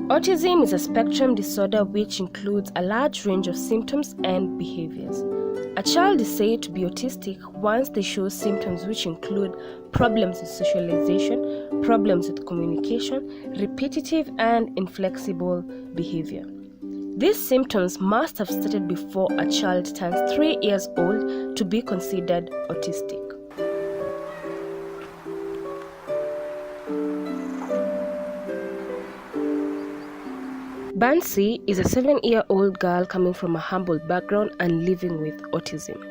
Autism is a spectrum disorder which includes a large range of symptoms and behaviors. A child is said to be autistic once they show symptoms which include problems with socialization, problems with communication, repetitive and inflexible behavior. These symptoms must have started before a child turns 3 years old to be considered autistic. Bansi is a 7-year-old girl coming from a humble background and living with autism.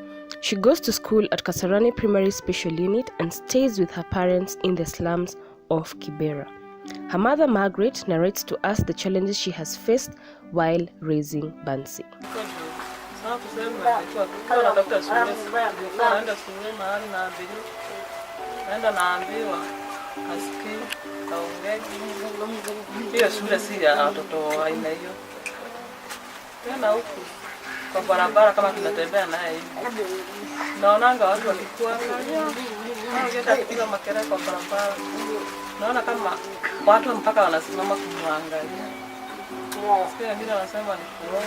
She goes to school at Kasarani Primary Special Unit and stays with her parents in the slums of Kibera. Her mother Margaret narrates to us the challenges she has faced while raising Bansi. Hiyo shule si ya watoto aina hiyo. Tena huku kwa barabara kama tunatembea naye hivi. Naonanga watu walikuwa wakipiga makelele kwa barabara. Naona kama watu mpaka wanasimama kumwangalia. Sikia wengine wanasema ni kuoa.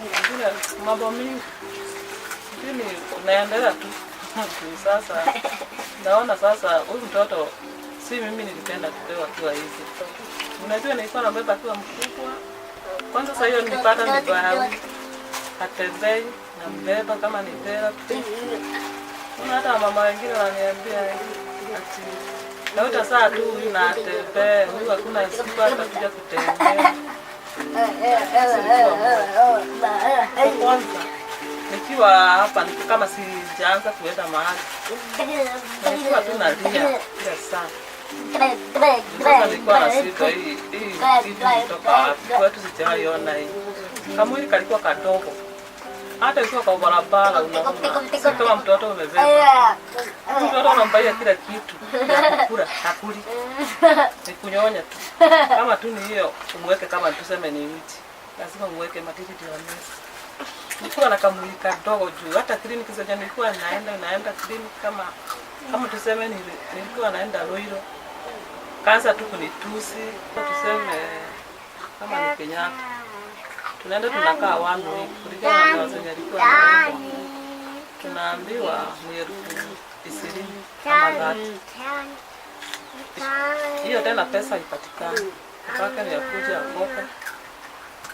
Wengine mambo mingi. Lakini naendelea tu. Sasa naona sasa huyu mtoto si mimi nilipenda kupewa akiwa hivi. Unajua nilikuwa nambeba akiwa mkubwa. Kwanza sasa hiyo nilipata nibaya. Atembei na mbeba kama ni therapy. Kuna hata mama wengine wananiambia ati leo saa tu unatembea, huyu hakuna siku atakuja kutembea. Kwanza nikiwa hapa ni kama sijaanza kuenda mahali. Nikiwa tu nalia kila saa. Sasa nilikuwa na sita hii kutoka wapi? Kwetu sijaiona hii. Kamwili kalikuwa kadogo. Hata ikiwa kwa barabara unaona si kama mtoto umebeba. Mtoto unampatia kila kitu. Kula, hakuli. Ni kunyonya tu. Kama tu ni hiyo umweke kama tuseme ni miti. Lazima umweke matiti ya meza. Nilikuwa na kamwili kadogo juu. Hata kliniki zote nilikuwa naenda kliniki kama tuseme nilikuwa naenda Loiro. Kaanza tu kunitusi, tuseme kama ni Kenyatta. Tunaenda tunakaa 1 week, kulingana na wazenye alikuwa na tunaambiwa ni 20 kama dhati. Hiyo tena pesa ipatikane. Mpaka ni akuja akopa.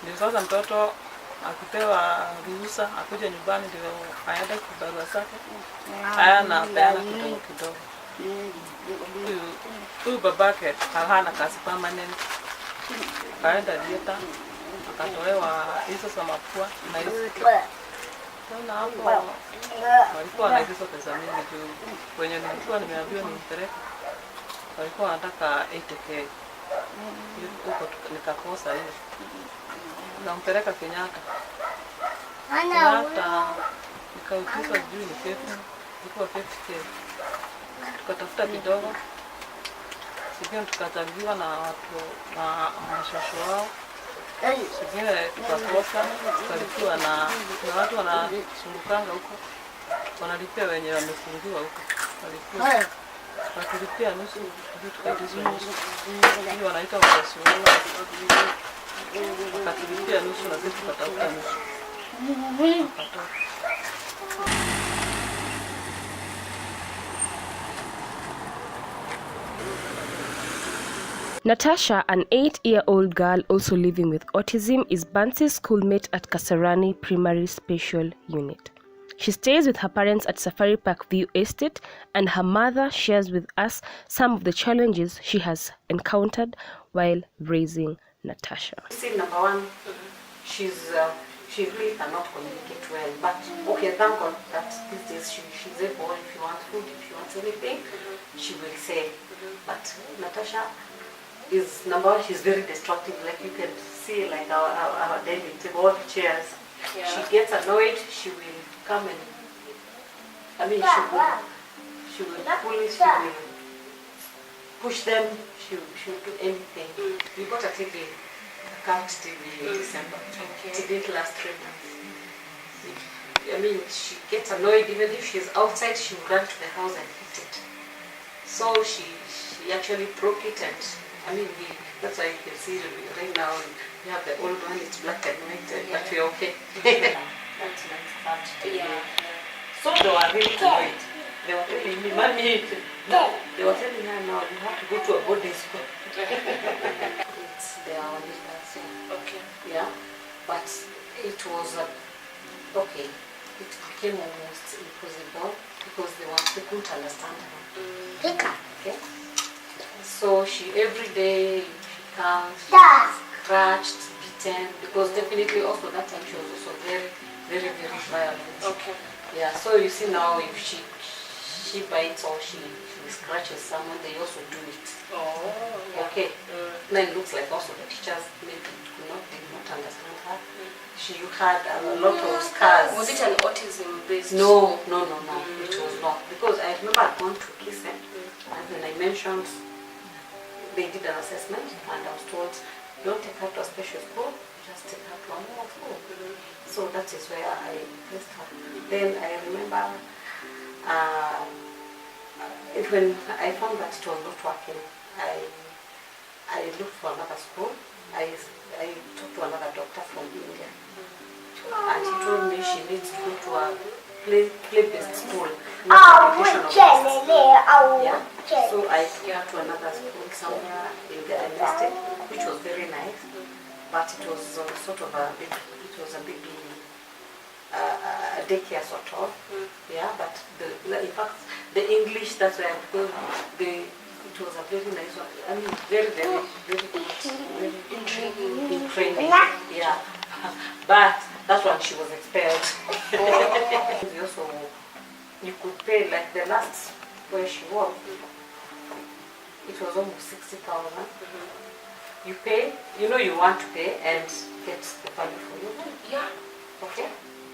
Ndio sasa mtoto akipewa ruhusa akuja nyumbani ndio aende kubarua zake. Haya na peana kidogo. Huyu babake hana kazi permanent. Kaenda dieta akatolewa hizo za mapua na hizo. Naona hapo walikuwa na hizo pesa mingi juu kwenye nilikuwa nimeambiwa nimpeleke. Walikuwa wanataka 80k. Huko nikakosa hiyo. Nampeleka Kenyatta. Kenyatta nikauliza juu ni 50. Ilikuwa 50k. Tukatafuta kidogo. Sisi tukachangiwa na watu na mashosho wao. Sisi tukakosa, tulikuwa na watu wanasungukanga huko. Wanalipia wenye wamefungiwa huko. Walikuwa wakilipia nusu, tukatizwa nusu. Hiyo wanaita mashosho. Wakatulipia nusu na sisi tukatafuta nusu. Natasha, an 8-year-old girl also living with autism, is Bansi's schoolmate at Kasarani Primary Special Unit. She stays with her parents at Safari Park View Estate, and her mother shares with us some of the challenges she has encountered while raising Natasha. See, number one, she really cannot communicate well, but okay, thank God that these days she's able. If you want food, if you want anything, she will say. But Natasha is number one, she's very destructive. Like you can see, like our dining table, all the chairs. Yeah. She gets annoyed. She will come and she will pull it. She will push them. She will do anything. We got a TV, a couch TV in December. Okay. It didn't last 3 months. She gets annoyed. Even if she's outside, she will run to the house and hit it. So she actually broke it and I mean, that's why you can see right now you have the old one, it's black and white, but we're okay. That's nice. Yeah. So they were really annoyed. They were telling me, Mommy, no. They were telling her, now you have to go to a boarding school. It's their leaders. Okay. Yeah. But it was, okay, it became almost impossible because they couldn't understand her. Okay. So every day she comes, scratched, beaten, because definitely also that time she was also very, very, very violent. Okay. Yeah, so you see now if she bites or she scratches someone, they also do it. Oh, yeah. Okay. Then it looks like also the teachers maybe did not understand her. You had a lot of scars. Was it an autism based? No. It was not. Because I remember I'd gone to kiss them, and when I mentioned, they did an assessment, and I was told, don't take her to a special school, just take her to a normal school. So that is where I placed her. Then I remember when I found that it was not working, I looked for another school. I talked to another doctor from India, and he told me she needs to go to a play-based school. Yeah. So I took her to another school somewhere in the estate, which was very nice, but it was sort of a big daycare sort of. Yeah, but in fact the English, that's where it was a very nice one. I mean, very, very, very good, very intriguing. Yeah, but that's when she was expelled. Also, you could pay, like the last where she was, it was almost 60,000. You pay, you want to pay and get the value for you. Yeah. Okay.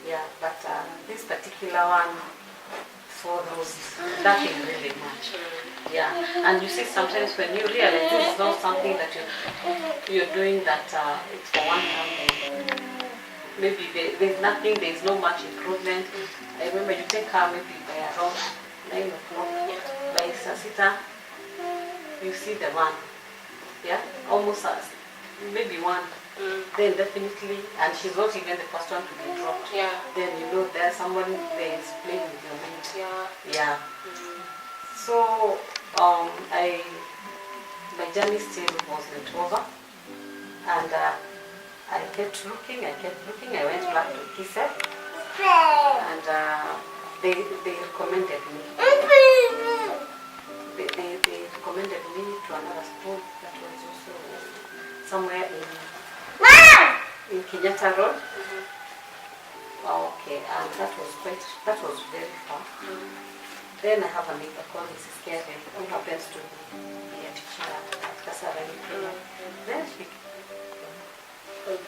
Yeah, but this particular one, for those, nothing really much. Yeah, and you see sometimes when you realize it's not something that you're doing that it's for one time, maybe there's nothing, there's no much improvement. I remember you take her maybe by around 9 o'clock, by Sasita, you see the one, yeah, almost maybe one. Then definitely, and she's not even the first one to be dropped. Yeah. Then there's someone there is playing with your mind. Yeah. Yeah. So my journey still wasn't over, and I kept looking. I went back to KISEP, and they recommended me. They recommended me to another school that was also somewhere in Kenyatta Road. Okay, and that was very far. Then I have a neighbor called Mrs. Kevin, who happens to be a teacher at Kasarani. Then she,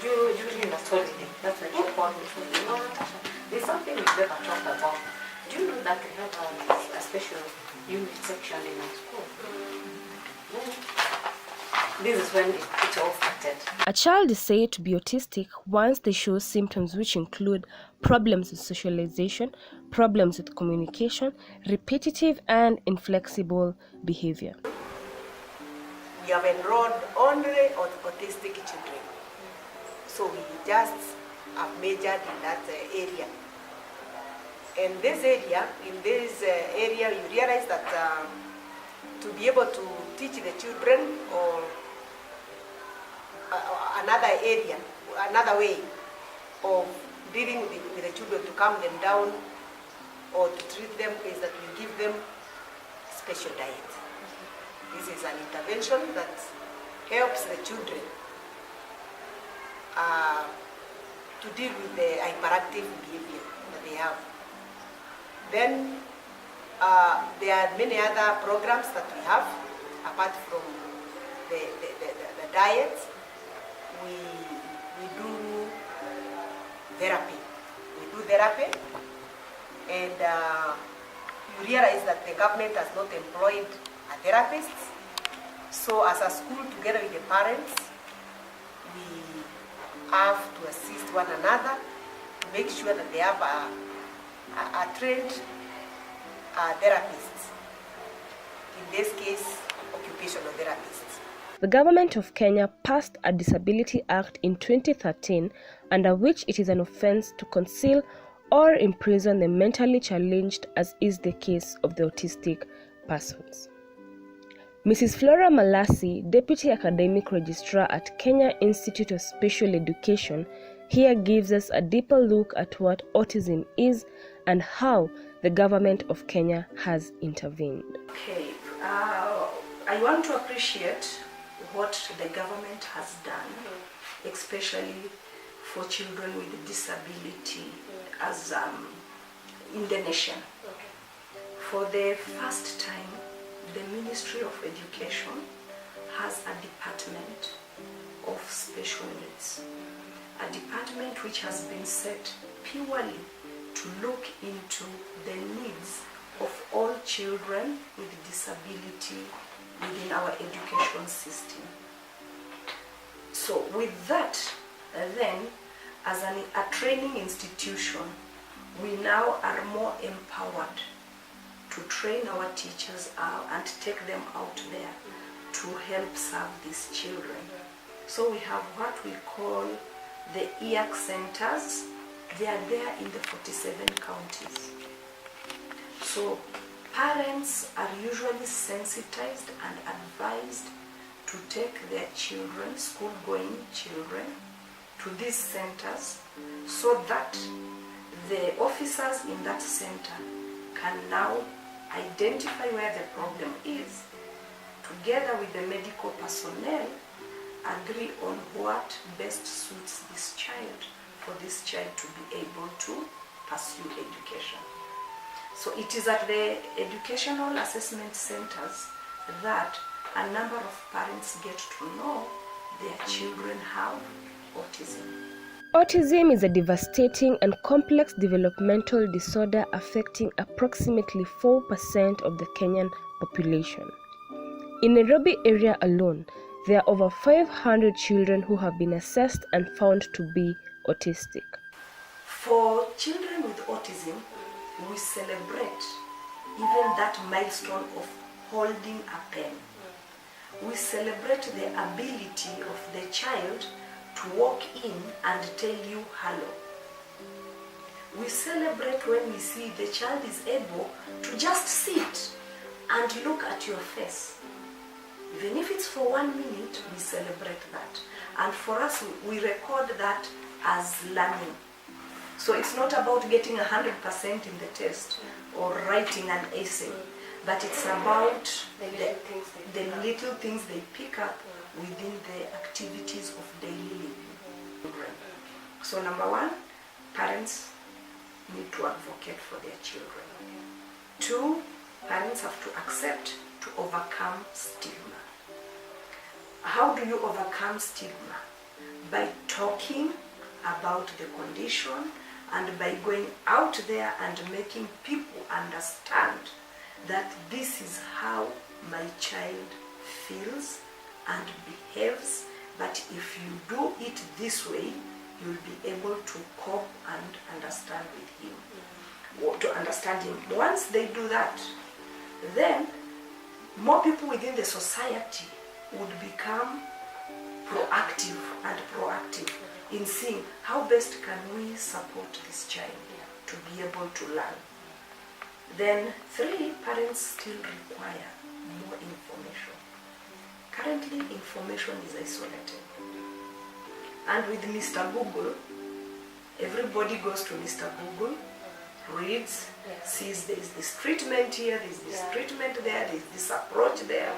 during the holiday, that's when she called me. Natasha, there's something we've never talked about. Do you know that we have a special unit section in our school? This is when it all started. A child is said to be autistic once they show symptoms which include problems with socialization, problems with communication, repetitive and inflexible behavior. We have enrolled only autistic children. So we just have majored in that area. And this area, you realize that to be able to teach the children or another way of dealing with the children, to calm them down or to treat them, is that we give them special diet. This is an intervention that helps the children to deal with the hyperactive behavior that they have. Then there are many other programs that we have apart from the diet. We do therapy. And you realize that the government has not employed a therapist. So as a school, together with the parents, we have to assist one another to make sure that they have a trained therapist. In this case, occupational therapist. The government of Kenya passed a Disability Act in 2013, under which it is an offense to conceal or imprison the mentally challenged, as is the case of the autistic persons. Mrs. Flora Malasi, Deputy Academic Registrar at Kenya Institute of Special Education, here gives us a deeper look at what autism is and how the government of Kenya has intervened. Okay, I want to appreciate what the government has done, especially for children with disability as in the nation. For the first time, the Ministry of Education has a department of special needs, a department which has been set purely to look into the needs of all children with disability within our education system. So with that, then, as a training institution, we now are more empowered to train our teachers and take them out there to help serve these children. So we have what we call the EAC centers. They are there in the 47 counties. So parents are usually sensitized and advised to take their children, school-going children, to these centers so that the officers in that center can now identify where the problem is, together with the medical personnel, agree on what best suits this child for this child to be able to pursue education. So it is at the educational assessment centers that a number of parents get to know their children have autism. Autism is a devastating and complex developmental disorder affecting approximately 4% of the Kenyan population. In Nairobi area alone, there are over 500 children who have been assessed and found to be autistic. For children with autism, we celebrate even that milestone of holding a pen. We celebrate the ability of the child to walk in and tell you hello. We celebrate when we see the child is able to just sit and look at your face. Even if it's for 1 minute, we celebrate that. And for us, we record that as learning. So it's not about getting 100% in the test or writing an essay, but it's about the little things they pick up within the activities of daily living. So number one, parents need to advocate for their children. 2, parents have to accept to overcome stigma. How do you overcome stigma? By talking about the condition and by going out there and making people understand that this is how my child feels and behaves, but if you do it this way, you'll be able to cope and understand with him, or to understand him. Once they do that, then more people within the society would become proactive in seeing how best can we support this child to be able to learn. Then 3, parents still require more information. Currently, information is isolated. And with Mr. Google, everybody goes to Mr. Google, reads, sees there is this treatment here, there is this treatment there, there is this approach there.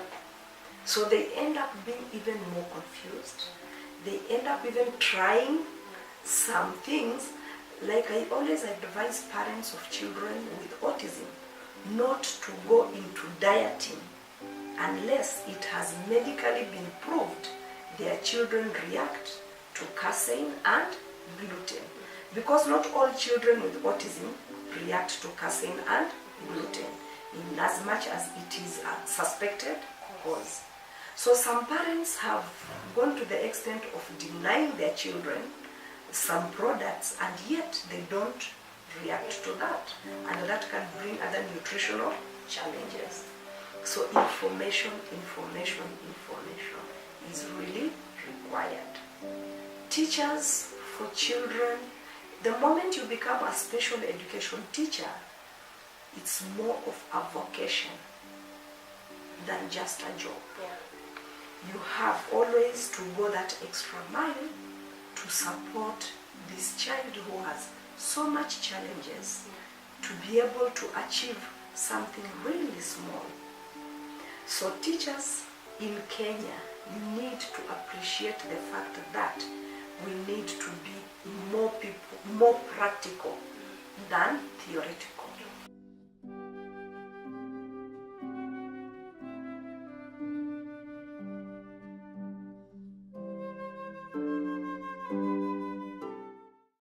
So they end up being even more confused. They end up even trying some things. Like I always advise parents of children with autism not to go into dieting unless it has medically been proved their children react to casein and gluten. Because not all children with autism react to casein and gluten, in as much as it is a suspected cause. So some parents have gone to the extent of denying their children some products, and yet they don't react to that, and that can bring other nutritional challenges. So information is really required. Teachers for children, the moment you become a special education teacher, it's more of a vocation than just a job. You have always to go that extra mile to support this child who has so much challenges to be able to achieve something really small. So teachers in Kenya need to appreciate the fact that we need to be more practical than theoretical.